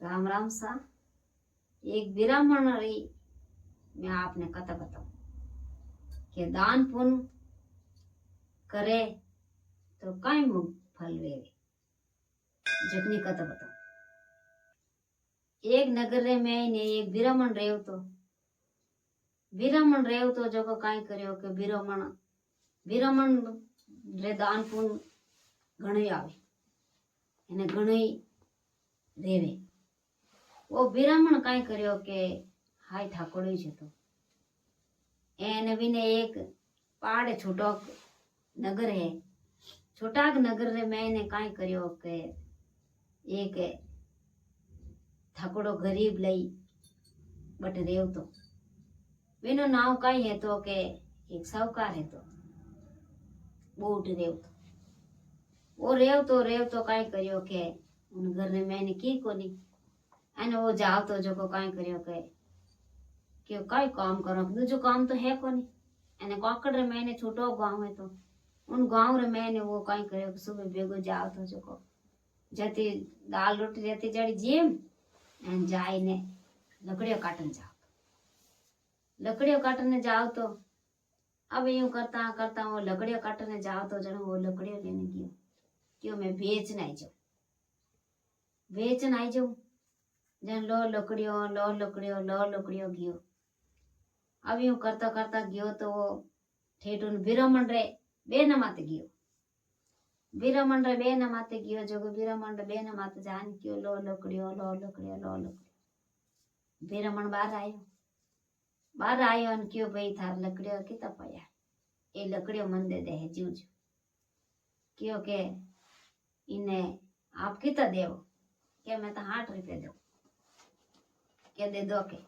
राम राम सा। एक ब्राह्मण रही, मैं आपने कथा बताऊं कि दान पुण्य करे तो काई मुग फल वेवे। जगनी कथा बताऊं। एक नगर में ने एक ब्राह्मण रेव तो जो काई करियो के ब्राह्मण रे दान पुण्य घणे आवे એને ઘણી રેવે। वो ब्राह्मण काई करियो के हाय ठाकोड़ी छे तो एने बिने एक पहाड़ छोटो नगर है। छोटा नगर रे मैंने काई करियो के एक ठाकोड़ो गरीब लई बट रेव तो बिनो नाव काई है तो के एक साहूकार है तो बोट रेव तो वो रेव तो काई करियो के उन घर रे मैंने की कोनी अने वो जाओ तो जो काई करियो के काई काम करो दूजो काम तो है कोनी। अने काकड़ रे मैंने छोटो गांव है तो उन गांव रे मैंने वो काई करियो सुबह बेगो जाओ तो जो जती दाल रोटी रहती जड़ी जेम एन जाई ने लकड़ियों काटन जाओ तो अब यूं करता करता वो लकड़ियों काटने जाओ तो जन वो लकड़ियों लेने गयो क्यों मैं बेचन आई जाऊं जन लो लकड़ियों गयो। अब यूं करता करता गयो तो वो ठेठ उन ब्राह्मण रे बेन माते गयो। जो ब्राह्मण रे बेन माते जान क्यों लो लकड़ियों ब्राह्मण बाहर आयो अन क्यों भाई थार लकड़ियों किता पया ए लकड़ियों मन दे दे जीव क्यों के इने आप किता देव के मैं तो 8 रुपये दो के दे दो के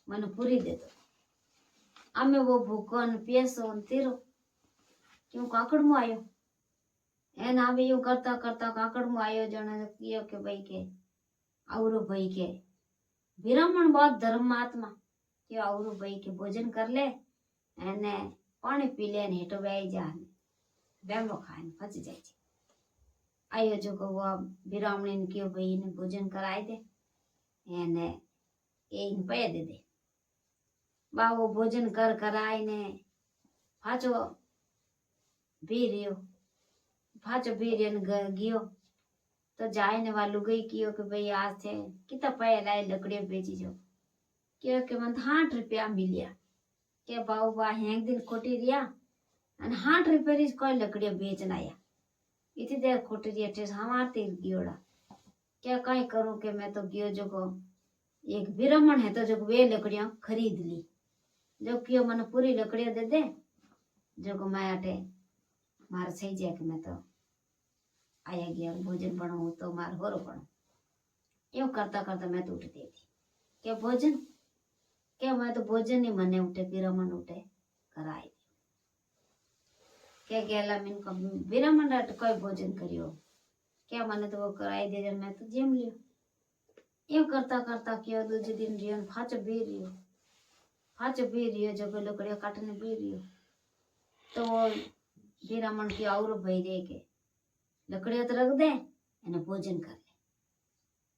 मन पूरी दे दो। आमे वो भूखो न पियसो न तीरो क्यों काकड़ मु आयो एन आवे यूं करता करता काकड़ मु आयो जने कियो के भाई के औरो भाई के ब्राह्मण बहुत धर्मात्मा के औरो भाई के भोजन कर ले एने पानी पी ले ने हेठो बेई जा बेमो खाए ने फच जाय छे। आयो जो को वो ब्राह्मण ने कियो भाई ने भोजन कराई दे एने एन पे दे बावो भोजन कर कराई ने फाचो बीरियन गयो तो जाए ने वालू गई कियो के भाई आज थे कितना पे लाई लकड़ी बेची जो क्यों के मन 8 रुपया मिलिया के बाऊ बा हेंग दिन खोटी रिया अन 8 रुपया री कोई लकड़ी बेचन आया इतनी देर खोटी रिया टेस हमारते गियोड़ा क्या काई करूं के मैं तो गियो जो को एक ब्राह्मण है तो जो वे लकड़ियां खरीद ली जो कियो मन पूरी लकड़ियां दे दे जो को मैं अटे मार सही जाए कि मैं तो आया गया भोजन बनाऊं तो मार होरो बनू यूं करता करता मैं तो उठ गई थी क्या भोजन क्या मैं तो भोजन नहीं मने उठे ब्राह्मण उठे कराई क्या गेला मिन को ब्राह्मण अट कोई भोजन करियो क्या मने तो वो कराई दे मैं तो जेम लियो यूं करता करता क्यों दूसरे दिन रियो फाचो भी रियो जो लकड़ियों काटने भी रियो तो वो ब्राह्मण की और भाई रे के लकड़ियों तो रख दे एने भोजन कर ले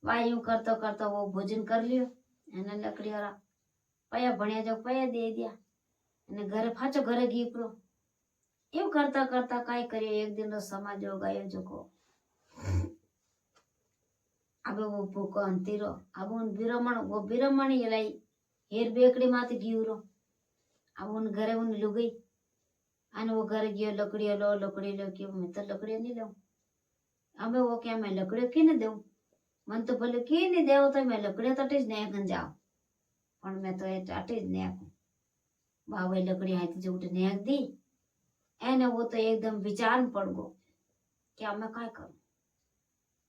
वाह यूं करता करता वो भोजन कर लियो एने लकड़ियों पया भणिया जो पया दे दिया एने फाचो घरे गीपरो यूं करता करता काई करियो एक दिन रो समाज हो गयो जो को अब वो भूको अंतीरो अब उन ब्राह्मण ही लाई हेर बेकड़ी माते गियो अब उन घरे उन लुगई अन वो घर गयो लकड़ी लो क्यों मैं तो लकड़ी नहीं लो अब वो क्या मैं लकड़ी की नहीं दूं मन तो बोले की नहीं देव तो मैं लकड़ी तो अटे ने खन जाओ पण मैं तो अटे ने बाबा लकड़ी आई जो उठ ने दी एने वो तो एकदम विचार में पड़ गो क्या मैं काय करूं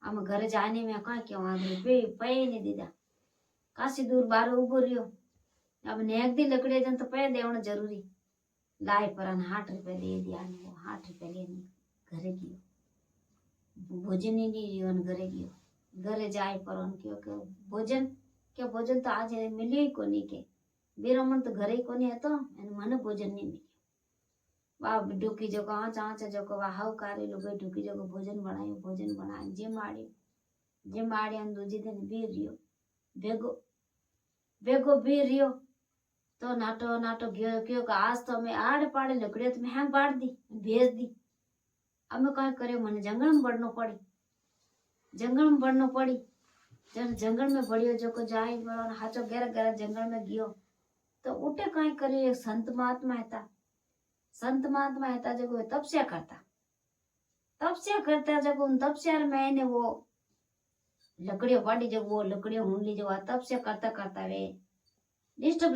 हम घर जाने में काय क्यों आगे पे नहीं दीदा काशी दूर बाहर उभो रियो अब नेक दी लकड़ी जन तो पे देवण जरूरी लाए पर 8 रुपये दे दिया वो 8 रुपये लेने घरे गयो भोजन ही नहीं रियो घरे गयो घरे जाए पर क्यों भोजन तो आज मिलियो ही कोनी के ब्राह्मण तो घरे ही कोनी है तो मन भोजन नहीं मिलियो वाह डुकी जो आँच जो वाह हाउ कारे लोग डुकी जो भोजन बनाए जे माड़ी જે માળિયા દૂજી દે બી રહ્યો ભેગો ભેગો બી રહ્યો તો નાટો નાટો ગયો કયો કે આજ તો અમે આડ પાડે લકડ્યો તમે હેમ પાડ દી ભેજ દી અમે કઈ કર્યો મને જંગલ બળનો પડી जंगल में बढ़नो पड़ी जब जंगल में बढ़ियो जो को जाए बड़ो हाचो गहरा गहरा जंगल में गयो तो उठे कहीं करे एक संत महात्मा था जो तपस्या करता जब उन तपस्या में ने वो लकड़ियों पाड़ी जब वो लकड़ियों हुंडली जो तपस्या करता करता वे डिस्टर्ब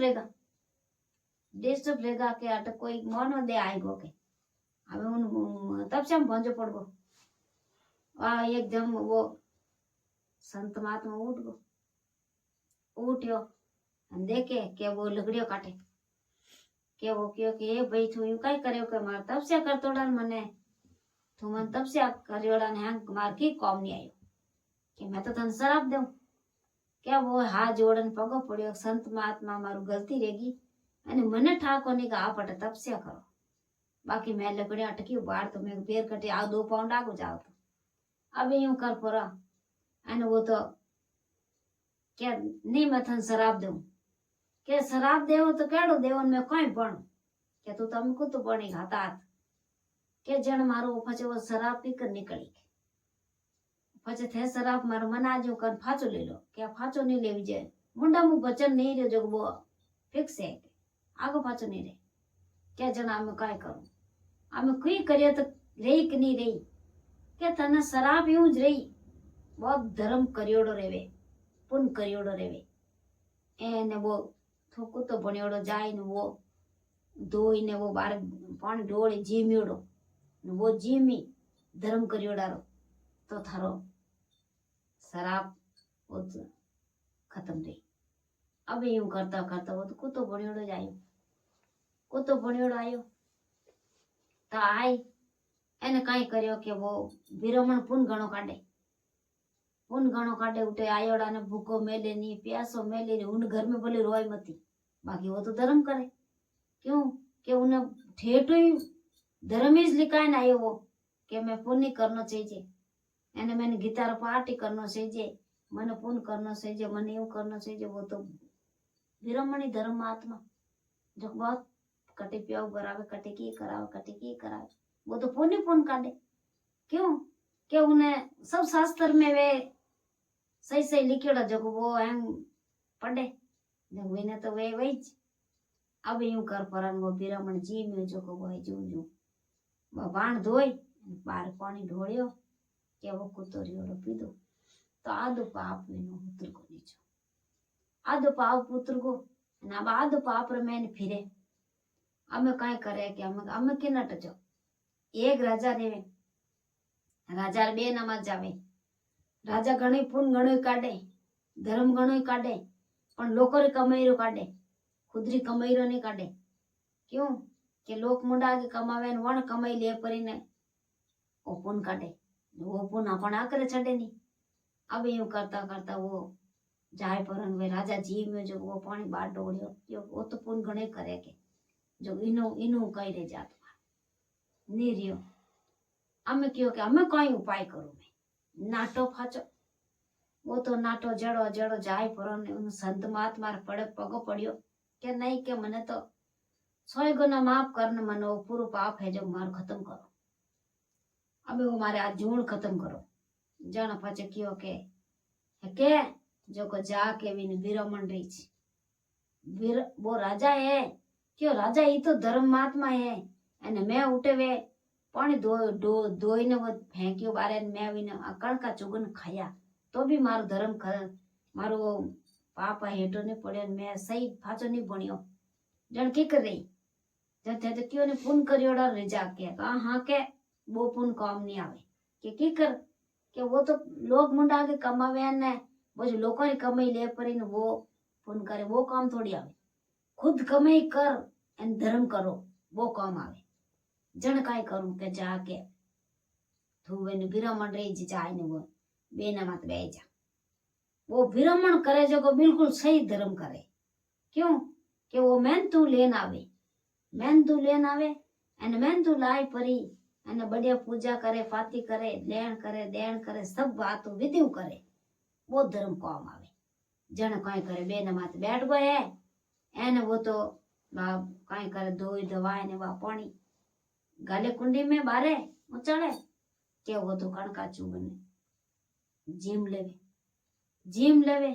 रहेगा के अट कोई मन दे आएगो के हमें उन तपस्या में भंजो पड़गो एकदम वो संत महात्मा उठ्यो देखे के वो लकड़ियों काटे के वो क्यों के भाई तू यूं कई करियो के मार तपस्या करतोड़ा मने तू मन तपस्या करियोड़ा ने मार की काम नहीं आयो कि मैं तो तन शराब दूं क्या वो हाथ जोड़न पगो पड़ियो संत महात्मा मारू गलती रहेगी अने मने ठाको नहीं का आप अटे तपस्या करो बाकी मैं लकड़ियां अटकी बाहर तो मैं पेड़ कटे आ 2 पाउंड आगो जाओ तो अब यूं कर पड़ा अने वो तो क्या नहीं मैं थन शराब दूं के शराब देवो तो केड़ो देवन में कई पण के तू तम को तो बणी घातात के जण मारो पछे वो शराब पी कर निकली पछे थे शराब मारो मन आजो कर फाचो ले लो क्या फाचो नहीं लेवी जाए मुंडा मु बचन नहीं रे जो वो फिक्स है आगो फाचो नहीं रे क्या जण आमे काय करूं आमे कुई करियो तो रही कि नहीं रही के तने शराब यूं ज रही बहुत धर्म करियोड़ो रेवे पुन करियोड़ो रेवे एने वो थोको तो बनियोड़ो जाय ने वो धोई ने वो बार पानी ढोळी जीम्योड़ो ने वो जीमी धर्म करियोड़ारो तो थारो शराब वो खत्म रही अब यूं करता करता वो तो कुतो बनियोड़ो जायो कुतो बनियोड़ो आयो तो आई એને કઈ કર્યો કે वो વિરમણ પુન ગણો કાઢે उठे आयोड़ा ने भूखो मेले नहीं प्यासो मेले नहीं उन घर में बोले रोय मती बाकी वो तो धर्म करे क्यों कि उन्हें ठेठो ही धर्म ही लिखाए ना आयो वो कि मैं पुण्य करना चाहिए एने मैंने गीतार पाठ ही करना चाहिए मैंने पुण्य करना चाहिए मैंने यूं करना चाहिए वो तो विरमणी धर्म आत्मा जो बहुत कटे प्याऊ करावे कटे की करावे वो तो पुण्य पुण्य काटे क्यों कि उन्हें सब शास्त्र में वे सही सही लिखेड़ा जो वो एम पढ़े जब वे तो वे वही अब यूं कर परन वो बिरामण जी में जो को वो जू बाण धोई बार पानी ढोड़ियो के वो कुतोरियोड़ो पीधो तो आधो पाप वेनो पुत्र को नीचो आधो पाप पुत्र को ना आधो पाप रे मैंने फिरे हमें कई करे कि हमें के नट जो एक राजा रेवे राजा बे नमाज जावे राजा घणी पुण्य घणो काढे धर्म घणो काढे पण लोको रे कमाईरो काढे खुदरी कमाईरो नहीं काढे क्यों के लोक मुंडा के कमावे ने वण कमाई ले परीने ओ पुण्य काढे वो पुण्य आपण आ करे छड़े नहीं अब यूं करता करता वो जाए परन वे राजा जी में जो वो पानी बार डोड़ियो यो वो तो पुण्य घणे करे के जो इनो कई रे जात नहीं रियो अमे क्यों के अमे कई उपाय करूं मैं नाटो फाचो वो तो नाटो जड़ो जड़ो जाए पर उन संत महात्मा पड़े पगो पड़ियो के नहीं के मने तो 100 गुना माफ करने मने वो पूरा पाप है जो मार खत्म करो अबे वो मारे आज जून खत्म करो जण पाचे क्यों के जो को जाके विन विरमण रही वीर वो राजा है क्यों राजा ये तो धर्म महात्मा है अने मैं उठे वे पानी धोई ने वो फेंक्यो बारे मैं विन अकड़ का चुगन खाया तो भी मारो धर्म कर मारो पाप हेठो नहीं पड़े मैं सही फाचो नहीं बनियो जण की कर रही जब थे तो क्यों ने पुन करियोड़ा रिजा के हाँ के वो पुन काम नहीं आवे की कर के वो तो लोग मुंडा के कमावे ने वो जो लोगों ने कमाई ले परी ने वो पुन करे वो काम थोड़ी आवे खुद कमाई कर एन धर्म करो वो काम आवे जण काय करूं के जाके तू वेन विरमण रही जी जाए ने वो बेना मत बे जा वो विरमण करे जो को बिल्कुल सही धर्म करे क्यों कि वो मैन तू लेन आवे एन मैन तू लाई परी एने बढ़िया पूजा करे पाती करे देण करे सब बात विधियों करे બહુ ધર્મ કોમ આવે જણે કઈ કરે બે ના માથે બેઠ ગયો હે એને वो तो કઈ કરે ધોઈ ધવાય ને વા પાણી ગાલે કુંડી में बारे उचड़े के वो तो कणकाचू बने જીમ લેવે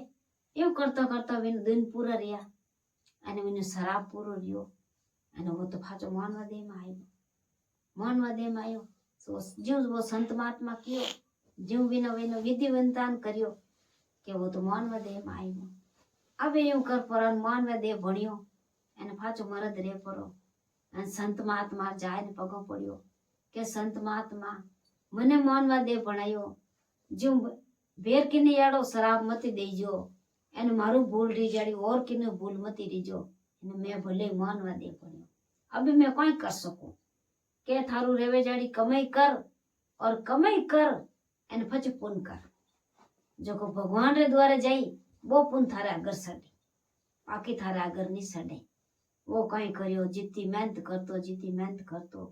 એવું કરતા કરતા વિનો દિન પૂરા રહ્યા અને વિનો શરાબ પૂરો રહ્યો અને वो तो પાછો માનવા દેમાં આવ્યો જીવ वो સંત મહાત્મા કયો જીવ વિનો વિધિવંતાન કર્યો કે वो तो માનવા દેમાં આવ્યો હવે એવું કર પર માનવા દે ભણ્યો એને પાછો મરદ રે પરો અને સંત મહાત્મા જાય ને પગો પડ્યો કે સંત મહાત્મા મને માનવા દે ભણાયો જીવ વેર કિને યાડો શરાબ મતી દેજો એને મારું ભૂલ રહી જાડી ઓર કિને ભૂલ મતી રીજો એને મેં ભલે માનવા દે ભણ્યો અબે મેં કઈ કર सकूं કે થારું રેવે જાડી કમાઈ કર और कमाई कर એને પછી પુન કર જો કો ભગવાન રે द्वारे जाई वो पुन थारे आगर सडे बाकी थारे आगर नहीं सडे वो कई करियो जीती मेहनत करतो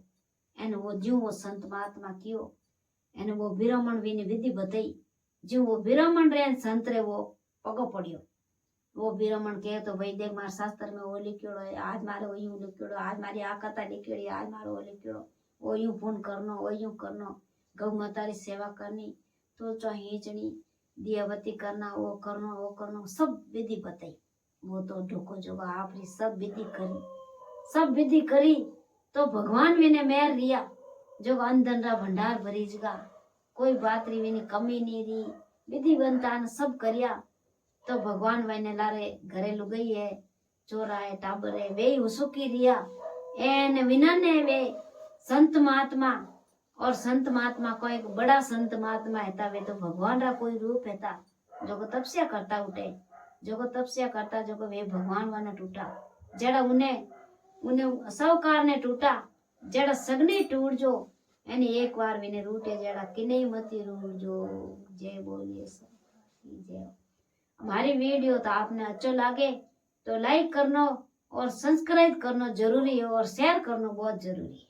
एने वो जीव वो संत महात्मा कियो एने वो विरमण विनी विधि बताई जीव वो विरमण रे संत रे वो पगो पड़ियो वो विरमण कहे तो भाई देख मार शास्त्र में वो लिखियोड़ो है आज मारे वो यूं लिखियोड़ो आज मारी आ कथा लिखियोड़ी आज मारो वो लिखियोड़ो वो यूं पुन करनो वो यूं करनो गौ माता री सेवा करनी तो चाहे हिंचनी दियावती करना वो करना सब विधि बताई वो तो ढोको जोगा आपरी सब विधि करी तो भगवान विने मेर रिया जो अंधन रा भंडार भरी जगा कोई बात री विनी कमी नहीं री विधिवंतान सब करिया तो भगवान वने लारे घरे लुगई है चोरा है टाबर है वे सुखी रिया एन विना ने वे संत महात्मा और संत महात्मा को एक बड़ा संत महात्मा है वे तो भगवान रा कोई रूप है जो को तपस्या करता उठे जो को वे भगवान वाने टूटा जड़ा उन्हें सावकार ने टूटा जड़ा सगने टूट जो एने एक बार विने रूटे जड़ा किने मती रूट जो जय बोलिए जय। हमारी वीडियो तो आपने अच्छा लगे तो लाइक करना और सब्सक्राइब करना जरूरी है और शेयर करना बहुत जरूरी है।